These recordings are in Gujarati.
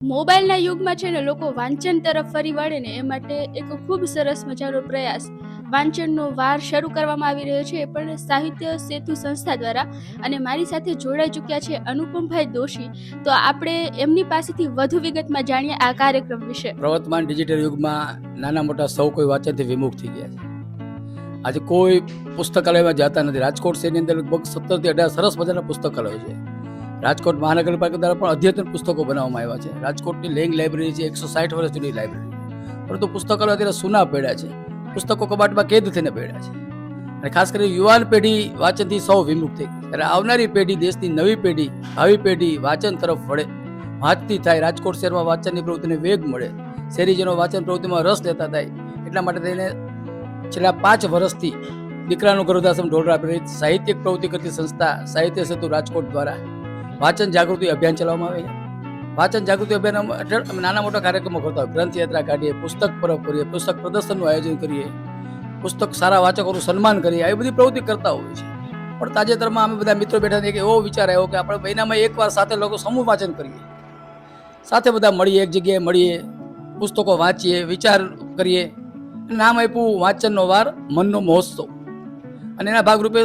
મોબાઈલના યુગમાં છે ને લોકો વાંચન તરફ ફરી વળે ને એ માટે એક ખૂબ સરસ મજાનો પ્રયાસ વાંચનનો વાર શરૂ કરવામાં આવી રહ્યો છે, એ પણ સાહિત્ય સેતુ સંસ્થા દ્વારા. અને મારી સાથે જોડાઈ ચૂક્યા છે અનુપમભાઈ દોશી. તો આપણે એમની પાસેથી વધુ વિગતમાં જાણીએ આ કાર્યક્રમ વિશે. પ્રવર્તમાન ડિજિટલ યુગમાં નાના મોટા સૌ કોઈ વાંચનથી વિમુખ થઈ ગયા છે. આજે કોઈ પુસ્તકાલયમાં જતા નથી. રાજકોટ શહેરની અંદર લગભગ 17 થી 18 સરસ મજાના પુસ્તકાલયો છે. રાજકોટ મહાનગરપાલિકા દ્વારા પણ અદ્યતન પુસ્તકો બનાવવામાં આવ્યા છે. રાજકોટની લેંગ લાઇબ્રેરી છે, 160 વર્ષ જૂની લાઇબ્રેરી, પરંતુ પુસ્તકાલયો અત્યારે સૂના પડ્યા છે. પુસ્તકો કબાટમાં કેદ થઈને પડ્યા છે. અને ખાસ કરીને યુવાન પેઢી વાંચનથી સૌ વિમુખ થઈ ગઈ. ત્યારે આવનારી પેઢી, દેશની નવી પેઢી, ભાવિ પેઢી વાંચન તરફ વળે, વાંચતી થાય. રાજકોટ શહેરમાં વાંચનની પ્રવૃત્તિને વેગ મળે, શહેરીજનો વાંચન પ્રવૃત્તિમાં રસ લેતા થાય. એટલા માટે થઈને છેલ્લા 5 વર્ષથી દીકરાનું ગરુદાશ્રમ ઢોલરા પ્રેરિત સાહિત્યિક પ્રવૃત્તિ કરતી સંસ્થા સાહિત્ય સેતુ રાજકોટ દ્વારા વાંચન જાગૃતિ અભિયાન ચલાવવામાં આવે છે. વાંચન જાગૃતિ અભિયાન અમે નાના મોટા કાર્યક્રમો કરતા હોય. ગ્રંથ યાત્રા કાઢીએ, પુસ્તક પરબ કરીએ, પુસ્તક પ્રદર્શનનું આયોજન કરીએ, પુસ્તક સારા વાચકોનું સન્માન કરીએ, આવી બધી પ્રવૃત્તિ કરતા હોય છે. પણ તાજેતરમાં અમે બધા મિત્રો બેઠા એક એવો વિચાર આવ્યો કે આપણે મહિનામાં એકવાર સાથે લોકો સમૂહ વાંચન કરીએ, સાથે બધા મળીએ, એક જગ્યાએ મળીએ, પુસ્તકો વાંચીએ, વિચાર કરીએ. નામ આપ્યું વાંચનનો વાર, મનનો મહોત્સવ. અને એના ભાગરૂપે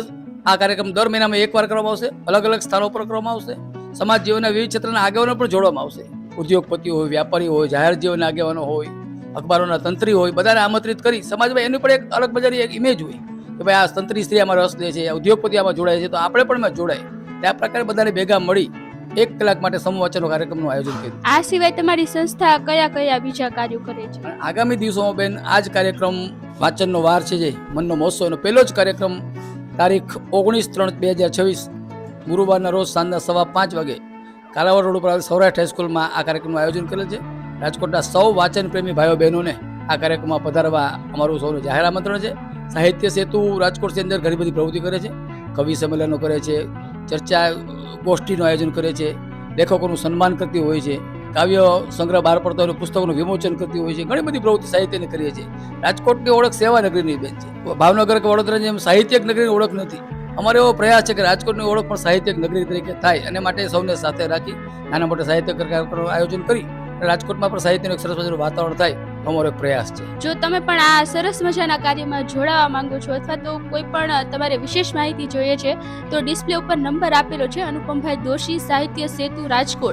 આ કાર્યક્રમ દર મહિનામાં એકવાર કરવામાં આવશે. અલગ અલગ સ્થાનો પર કરવામાં આવશે. સમાજ જીવનના વિવિધ ક્ષેત્રના આગેવાનો પણ જોડવામાં આવશે. ઉદ્યોગપતિઓ હોય, વ્યાપારી હોય, જાહેર જીવનના આગેવાનો હોય, અખબારોના તંત્રી હોય, બધાને આમંત્રિત કરી સમાજમાં એની પણ એક અલગ મજાની એક ઇમેજ હોય કે ભાઈ આ તંત્રી સ્ત્રી આમાં રસ લે છે, ઉદ્યોગપતિ આમાં જોડાય છે, તો આપણે પણ એમાં જોડાય. આ પ્રકારે બધાને ભેગા મળી 1 કલાક માટે સમૂહ વાંચનનો કાર્યક્રમનું આયોજન કર્યું. આ સિવાય તમારી સંસ્થા કયા કયા બીજા કાર્યો કરે છે? આગામી દિવસોમાં બેન આ જ કાર્યક્રમ વાંચનનો વાર છે, જે મનનો મહોત્સવ, એનો પહેલો જ કાર્યક્રમ તારીખ 19/3/2026 ગુરુવારના રોજ સાંજના 5:15 વાગે કાલાવડ રોડ ઉપર આવેલ સૌરાષ્ટ્ર હાઈસ્કૂલમાં આ કાર્યક્રમનું આયોજન કરેલ છે. રાજકોટના સૌ વાંચન પ્રેમી ભાઈઓ બહેનોને આ કાર્યક્રમમાં પધારવા અમારું સૌનું જાહેર આમંત્રણ છે. સાહિત્ય સેતુ રાજકોટની અંદર ઘણી બધી પ્રવૃત્તિ કરે છે. કવિ સંમેલનો કરે છે, ચર્ચા ગોષ્ઠીનું આયોજન કરે છે, લેખકોનું સન્માન કરતી હોય છે, કાવ્ય સંગ્રહ બહાર પડતો હોય, પુસ્તકોનું વિમોચન કરતી હોય છે. ઘણી બધી પ્રવૃત્તિ સાહિત્યની કરીએ છીએ. રાજકોટની ઓળખ સેવા નગરીની બેન છે. ભાવનગર કે વડોદરાની જેમ સાહિત્યક નગરીની ઓળખ નથી. અમારો એવો પ્રયાસ છે કે રાજકોટની ઓળખ પણ સાહિત્યક નગરી તરીકે થાય, અને માટે સૌને સાથે રાખી નાના મોટા સાહિત્ય કાર્યક્રમનું આયોજન કરી રાજકોટમાં પણ સાહિત્યનું એક સરસ મજાનું વાતાવરણ થાય, અમારો એક પ્રયાસ છે. જો તમે પણ આ સરસ મજાના કાર્યમાં જોડાવા માંગો છો અથવા તો કોઈ પણ તમારે વિશેષ માહિતી જોઈએ છે તો ડિસ્પ્લે ઉપર નંબર આપેલો છે, અનુપમભાઈ દોશી, સાહિત્ય સેતુ રાજકોટ.